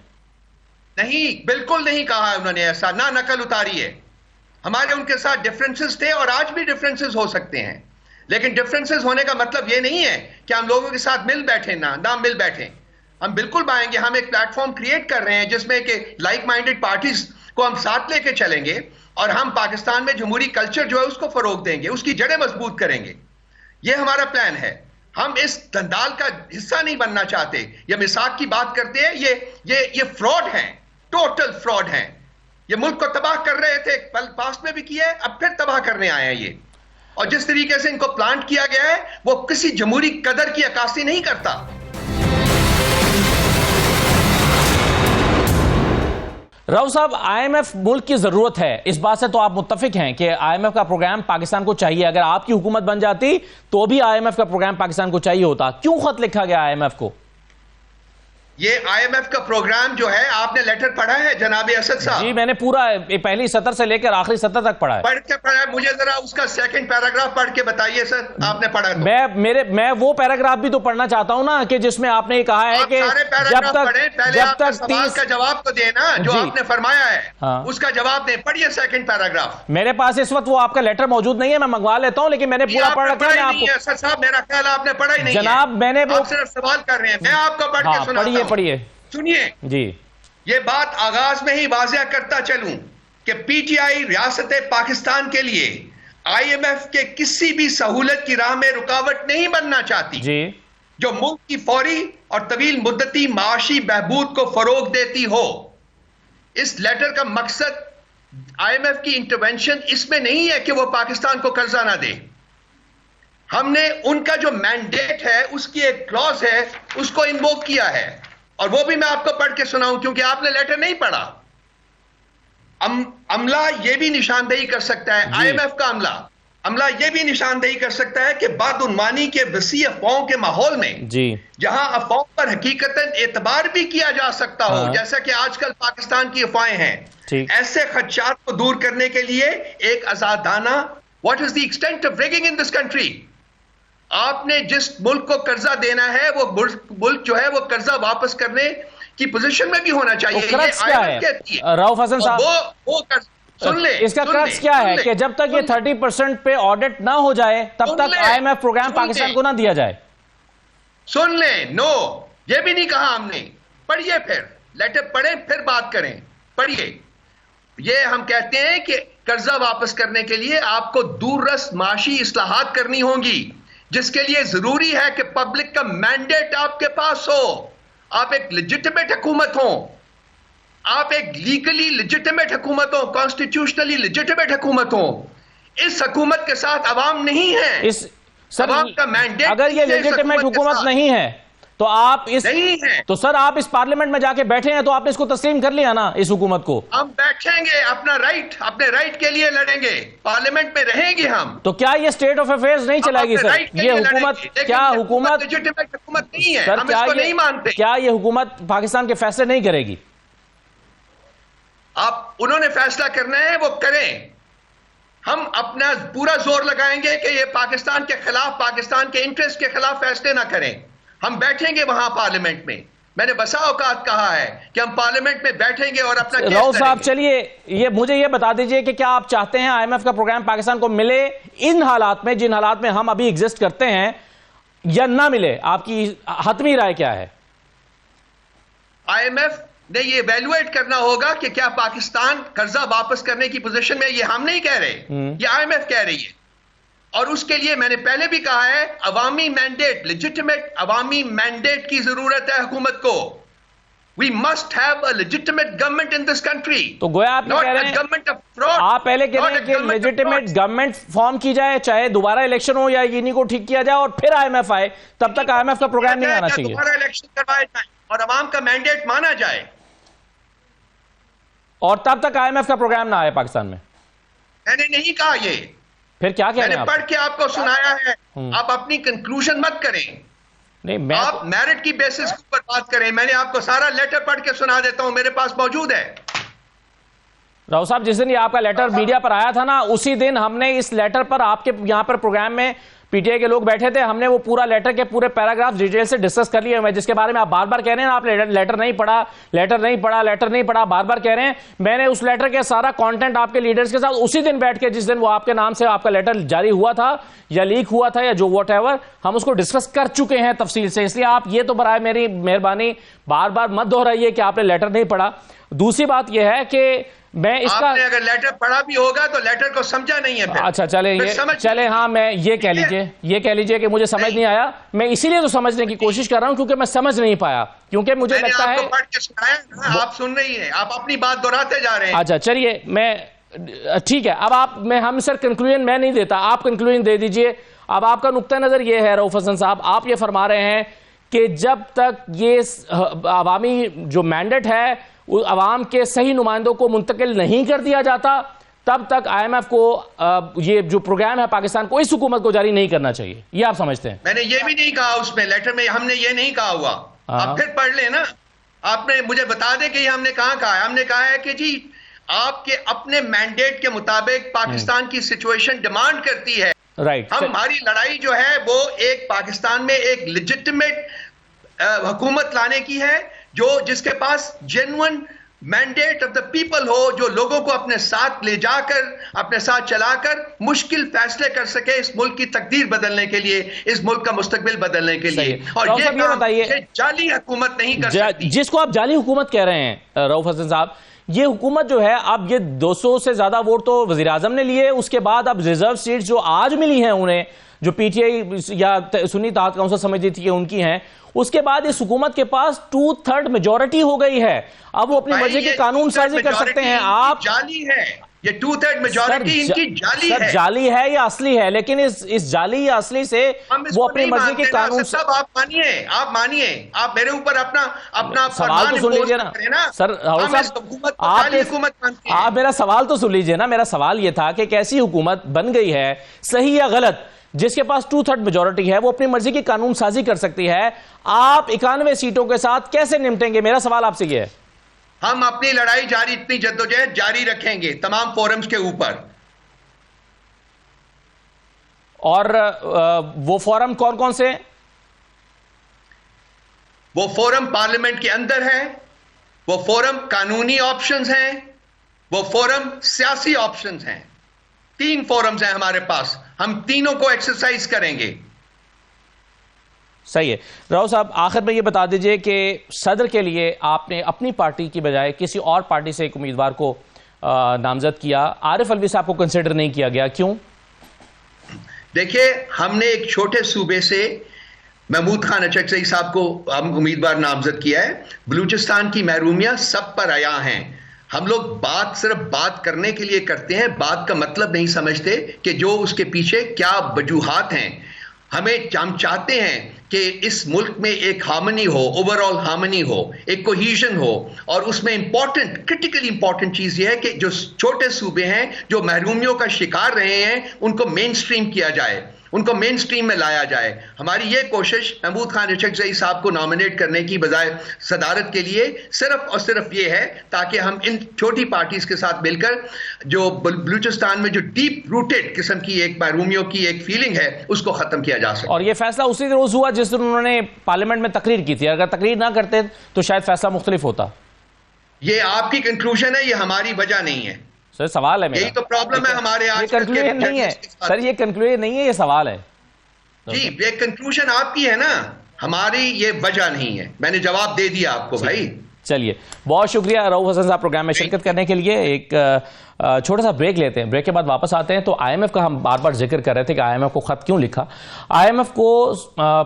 नहीं, बिल्कुल नहीं कहा उन्होंने ऐसा, ना नकल उतारी है। हमारे उनके साथ डिफरेंसेस थे और आज भी डिफरेंसेस हो सकते हैं, लेकिन डिफरेंसेस होने का मतलब ये नहीं है कि हम लोगों के साथ मिल बैठे, ना मिल बैठे। हम बिल्कुल पाएंगे, हम एक प्लेटफॉर्म क्रिएट कर रहे हैं जिसमें कि लाइक माइंडेड पार्टीज को हम साथ लेके चलेंगे और हम पाकिस्तान में जमहूरी कल्चर जो है उसको फरोग देंगे, उसकी जड़ें मजबूत करेंगे। ये हमारा प्लान है। हम इस दंदाल का हिस्सा नहीं बनना चाहते। ये मिसाक की बात करते हैं, ये फ्रॉड हैं, टोटल फ्रॉड हैं। ये मुल्क को तबाह कर रहे थे, पास्ट में भी किया है, अब फिर तबाह करने आए हैं ये। और जिस तरीके से इनको प्लांट किया गया है वो किसी जमहूरी कदर की अक्कासी नहीं करता। रऊफ साहब, IMF मुल्क की जरूरत है, इस बात से तो आप मुत्तफिक हैं कि IMF का प्रोग्राम पाकिस्तान को चाहिए। अगर आपकी हुकूमत बन जाती तो भी IMF का प्रोग्राम पाकिस्तान को चाहिए होता। क्यों खत लिखा गया IMF को? ये IMF का प्रोग्राम जो है, आपने लेटर पढ़ा है जनाब असद साहब? जी, मैंने पूरा पहली सतर से लेकर आखिरी सतर तक पढ़ा है। पढ़ के पढ़ा है? मुझे जरा उसका सेकंड पैराग्राफ पढ़ के बताइए सर, आपने पढ़ा तो। मैं वो पैराग्राफ भी तो पढ़ना चाहता हूं ना, कि जिसमें आपने ये कहा है कि जब तक सवाल का जवाब तो देना जो आपने फरमाया है। हाँ। उसका जवाब दें, पढ़िए सेकंड पैराग्राफ। मेरे पास इस वक्त वो आपका लेटर मौजूद नहीं है, मैं मंगवा लेता हूं, लेकिन मैंने पूरा पढ़ रखा है आपको। सर साहब, मेरा ख्याल आपने पढ़ा ही नहीं जनाब, मैंने आप सिर्फ सवाल कर रहे हैं, मैं आपको पढ़ के सुनाता हूं। पढ़िए सुनिए जी। ये बात आगाज में ही वाज़ेह करता चलूं कि पीटीआई रियासत पाकिस्तान के लिए IMF के किसी भी सहूलत की राह में रुकावट नहीं बनना चाहती जी, जो मुल्क की फौरी और तवील मुद्दती माशी बहबूद को फरोग देती हो। इस लेटर का मकसद IMF की इंटरवेंशन इसमें नहीं है कि वो पाकिस्तान को कर्जा ना दे। हमने उनका जो मैंडेट है उसकी एक क्लॉज है, उसको इन्वोक किया है, और वो भी मैं आपको पढ़ के सुनाऊं क्योंकि आपने लेटर नहीं पढ़ा। अमला ये भी निशानदेही कर सकता है, IMF का अमला ये भी निशानदेही कर सकता है कि बदउनवानी के वसी अफवाहों के माहौल में जी, जहां अफवाहों पर हकीकतन एतबार भी किया जा सकता हो, जैसा कि आजकल पाकिस्तान की अफवाहें हैं, ऐसे खदशात को दूर करने के लिए एक आजादाना what is the extent of rigging in this country. आपने जिस मुल्क को कर्जा देना है वो मुल्क जो है वो कर्जा वापस करने की पोजीशन में भी होना चाहिए। क्या है रऊफ हसन साहब, वो सुन ले, इसका क्रक्स क्या है कि जब तक ये 30% पे ऑडिट ना हो जाए तब तक IMF प्रोग्राम पाकिस्तान को ना दिया जाए। सुन ले, नो ये भी नहीं कहा हमने। पढ़िए, फिर लेटर पढ़े फिर बात करें। पढ़िए, ये हम कहते हैं कि कर्जा वापस करने के लिए आपको दूररस माशी इस्लाहात करनी होंगी, जिसके लिए जरूरी है कि पब्लिक का मैंडेट आपके पास हो, आप एक लेजिटिमेट हुकूमत हो, आप एक लीगली लेजिटिमेट हुकूमत हो, कॉन्स्टिट्यूशनली लेजिटिमेट हुकूमत हो। इस हुकूमत के साथ अवाम नहीं है। सर, का मैंडेट अगर ये लेजिटिमेट हुकूमत नहीं है तो आप इस नहीं है। तो सर आप इस पार्लियामेंट में जाके बैठे हैं तो आपने इसको तस्लीम कर लिया ना, इस हुकूमत को। हम बैठेंगे, अपने राइट के लिए लड़ेंगे, पार्लियामेंट में रहेंगे हम। तो क्या ये स्टेट ऑफ अफेयर्स नहीं चलाएगी सर? ये हुकूमत, क्या हुकूमत लेजिटिमेट हुकूमत नहीं है, सर, हम इसको नहीं मानते। क्या ये हुकूमत पाकिस्तान के फैसले नहीं करेगी? उन्होंने फैसला करना है, वो करें। हम अपना पूरा जोर लगाएंगे कि ये पाकिस्तान के खिलाफ, पाकिस्तान के इंटरेस्ट के खिलाफ फैसले ना करें। हम बैठेंगे वहां पार्लियामेंट में। मैंने बसा औकात कहा है कि हम पार्लियामेंट में बैठेंगे और अपना केस राव साहब, लड़ेंगे। चलिए मुझे ये बता दीजिए कि क्या आप चाहते हैं IMF का प्रोग्राम पाकिस्तान को मिले इन हालात में, जिन हालात में हम अभी एग्जिस्ट करते हैं, या ना मिले? आपकी हतमी राय क्या है? IMF ने ये इवैल्यूएट करना होगा कि क्या पाकिस्तान कर्जा वापस करने की पोजीशन में। ये हम नहीं कह रहे, ये IMF कह रही है। और उसके लिए मैंने पहले भी कहा है, अवामी मैंडेट, लेजिटिमेट अवामी मैंडेट की जरूरत है हुकूमत को। We must have a legitimate government in this country. तो गोया आप कह रहे हैं, गवर्नमेंट ऑफ फ्रॉड। आप पहले कह रहे हैं कि लेजिटिमेट गवर्नमेंट फॉर्म की जाए, चाहे दोबारा इलेक्शन हो या इन्हीं को ठीक किया जाए और फिर IMF आए, तब तक IMF का प्रोग्राम नहीं आना चाहिए। दोबारा इलेक्शन करवाया जाए और अवाम का मैंडेट माना जाए, और तब तक IMF का प्रोग्राम ना आए पाकिस्तान में। मैंने नहीं कहा ये, फिर क्या कह रहे मैंने हैं पढ़ के आपको सुनाया है। आप अपनी कंक्लूजन मत करें, नहीं, आप मेरिट की बेसिस के ऊपर बात करें। मैंने आपको सारा लेटर पढ़ के सुना देता हूं, मेरे पास मौजूद है। राव साहब, जिस दिन ये आपका लेटर मीडिया पर आया था ना, उसी दिन हमने इस लेटर पर आपके यहां पर प्रोग्राम में PTI के लोग बैठे थे, हमने वो पूरा लेटर के पूरे पैराग्राफ डिटेल से डिस्कस कर लिए हैं, जिसके बारे में आप बार बार कह रहे हैं आपने लेटर नहीं पढ़ा, लेटर नहीं पढ़ा, लेटर नहीं पढ़ा, बार बार कह रहे हैं। मैंने उस लेटर के सारा कंटेंट आपके लीडर्स के साथ उसी दिन बैठ के, जिस दिन वो आपके नाम से आपका लेटर जारी हुआ था या लीक हुआ था या जो व्हाटएवर, हम उसको डिस्कस कर चुके हैं तफसील से। इसलिए आप ये तो बराए मेरी मेहरबानी बार बार मत दोहराइए कि आपने लेटर नहीं पढ़ा। दूसरी बात यह है कि मैं इसका, आपने अगर लेटर पढ़ा भी होगा तो लेटर को समझा नहीं है फिर। अच्छा चले हाँ, मैं ये कह लीजिए कि मुझे समझ नहीं आया। मैं इसीलिए तो समझने की कोशिश कर रहा हूं क्योंकि मैं समझ नहीं पाया, क्योंकि मुझे लगता है पढ़ के सुनाया ना, आप सुन रही हैं, आप अपनी बात दोहराते जा रहे हैं। अच्छा चलिए, मैं ठीक है, अब हम सर कंक्लूजन मैं नहीं देता, आप कंक्लूजन दे दीजिए। अब आपका नुक्ता नजर ये है रऊफ हसन साहब, आप ये फरमा रहे हैं कि जब तक ये अवामी जो मैंडेट है अवाम के सही नुमाइंदों को मुंतकिल नहीं कर दिया जाता, तब तक IMF को ये जो प्रोग्राम है पाकिस्तान को, इस हुकूमत को जारी नहीं करना चाहिए। ये आप समझते हैं? मैंने ये भी नहीं कहा उसमें, लेटर में हमने ये नहीं कहा हुआ। आप फिर पढ़ ले ना, आपने मुझे बता दे कि हमने कहां कहा है। हमने कहा है कि जी आपके अपने मैंडेट के मुताबिक पाकिस्तान की सिचुएशन डिमांड करती है, राइट। हमारी लड़ाई जो है वो एक पाकिस्तान में एक लेजिटिमेट हुकूमत लाने की है, जो जिसके पास genuine mandate of the people हो, जो लोगों को अपने साथ ले जाकर, अपने साथ चलाकर मुश्किल फैसले कर सके इस मुल्क की तकदीर बदलने के लिए, इस मुल्क का मुस्तकबिल बदलने के लिए। और ये बताइए, जाली हुकूमत नहीं कर सकती। जिसको आप जाली हुकूमत कह रहे हैं रऊफ हसन साहब, ये हुकूमत जो है, अब ये 200 से ज्यादा वोट तो वजीर आजम ने लिए, उसके बाद अब रिजर्व सीट्स जो आज मिली हैं उन्हें, जो PTI या सुन्नी इत्तेहाद काउंसिल समझ रही थी कि उनकी हैं, उसके बाद इस हुकूमत के पास 2/3 मेजॉरिटी हो गई है। अब वो अपनी मर्जी की कानून साजी कर सकते हैं। आप जाली है, ये 2/3 मेजॉरिटी इनकी जाली है। जाली है या असली है? लेकिन इस जाली या असली से वो अपनी मर्जी के कानून से, आप मानिए, आप मेरे ऊपर अपना सवाल तो सुन लीजिए ना सर। आप मेरा सवाल तो सुन लीजिए ना। मेरा सवाल ये था कि एक ऐसी हुकूमत बन गई है, सही या गलत, जिसके पास 2/3 मेजॉरिटी है, वो अपनी मर्जी की कानून साजी कर सकती है। आप 91 सीटों के साथ कैसे निपटेंगे? मेरा सवाल आपसे ये है। हम अपनी लड़ाई जारी, इतनी जद्दोजहद जारी रखेंगे तमाम फोरम्स के ऊपर। और वो फोरम कौन कौन से? वो फोरम पार्लियामेंट के अंदर है, वो फोरम कानूनी ऑप्शंस हैं, वो फोरम सियासी ऑप्शंस हैं। 3 फोरम्स हैं हमारे पास, हम तीनों को एक्सरसाइज करेंगे। सही है। राव साहब, आखिर में ये बता दीजिए कि सदर के लिए आपने अपनी पार्टी की बजाय किसी और पार्टी से एक उम्मीदवार को नामजद किया, आरिफ अलवी साहब को कंसिडर नहीं किया गया, क्यों? देखिए, हमने एक छोटे सूबे से महमूद खान अचकजई साहब को हम उम्मीदवार नामजद किया है। बलूचिस्तान की महरूमियां सब पर आया हैं। हम लोग बात सिर्फ बात करने के लिए करते हैं, बात का मतलब नहीं समझते कि जो उसके पीछे क्या वजूहात हैं। हम चाहते हैं कि इस मुल्क में एक हार्मनी हो, ओवरऑल हार्मनी हो, एक कोहीजन हो, और उसमें क्रिटिकली इंपॉर्टेंट चीज यह है कि जो छोटे सूबे हैं जो महरूमियों का शिकार रहे हैं उनको मेन स्ट्रीम किया जाए, उनको मेन स्ट्रीम में लाया जाए। हमारी ये कोशिश महमूद खान रिचकजई साहब को नॉमिनेट करने की बजाय सदारत के लिए सिर्फ और सिर्फ ये है ताकि हम इन छोटी पार्टीज के साथ मिलकर जो बलूचिस्तान में जो डीप रूटेड किस्म की एक महरूमियों की एक फीलिंग है उसको खत्म किया जा सके। और ये फैसला उसी रोज हुआ जिस दिन उन्होंने पार्लियामेंट में तकरीर की थी। अगर तकरीर ना करते तो शायद फैसला मुख्तलिफ होता। ये आपकी कंक्लूजन है, ये हमारी वजह नहीं है। सर सवाल है मेरा, यही तो प्रॉब्लम है हमारे आज। ये कंक्लूजन नहीं है सर, ये कंक्लूजन नहीं है, ये सवाल है जी। ये कंक्लूजन आपकी है ना, हमारी ये वजह नहीं है। मैंने जवाब दे दिया आपको भाई। चलिए, बहुत शुक्रिया रऊफ हसन साहब प्रोग्राम में शिरकत करने के लिए। एक छोटा सा ब्रेक लेते हैं, ब्रेक के बाद वापस आते हैं। तो आईएमएफ का हम बार बार जिक्र कर रहे थे कि आईएमएफ को खत क्यों लिखा, आईएमएफ को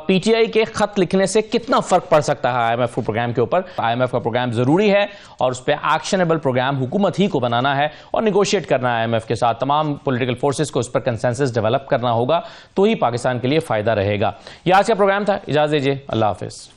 पीटीआई के खत लिखने से कितना फर्क पड़ सकता है आईएमएफ प्रोग्राम के ऊपर। आईएमएफ का प्रोग्राम जरूरी है और उस पर एक्शनेबल प्रोग्राम हुकूमत ही को बनाना है और निगोशिएट करना है आईएमएफ के साथ। तमाम पॉलिटिकल फोर्सेस को उस पर कंसेंसस डेवलप करना होगा, तो ही पाकिस्तान के लिए फायदा रहेगा। यह आज का प्रोग्राम था, इजाजत दीजिए, अल्लाह हाफिज।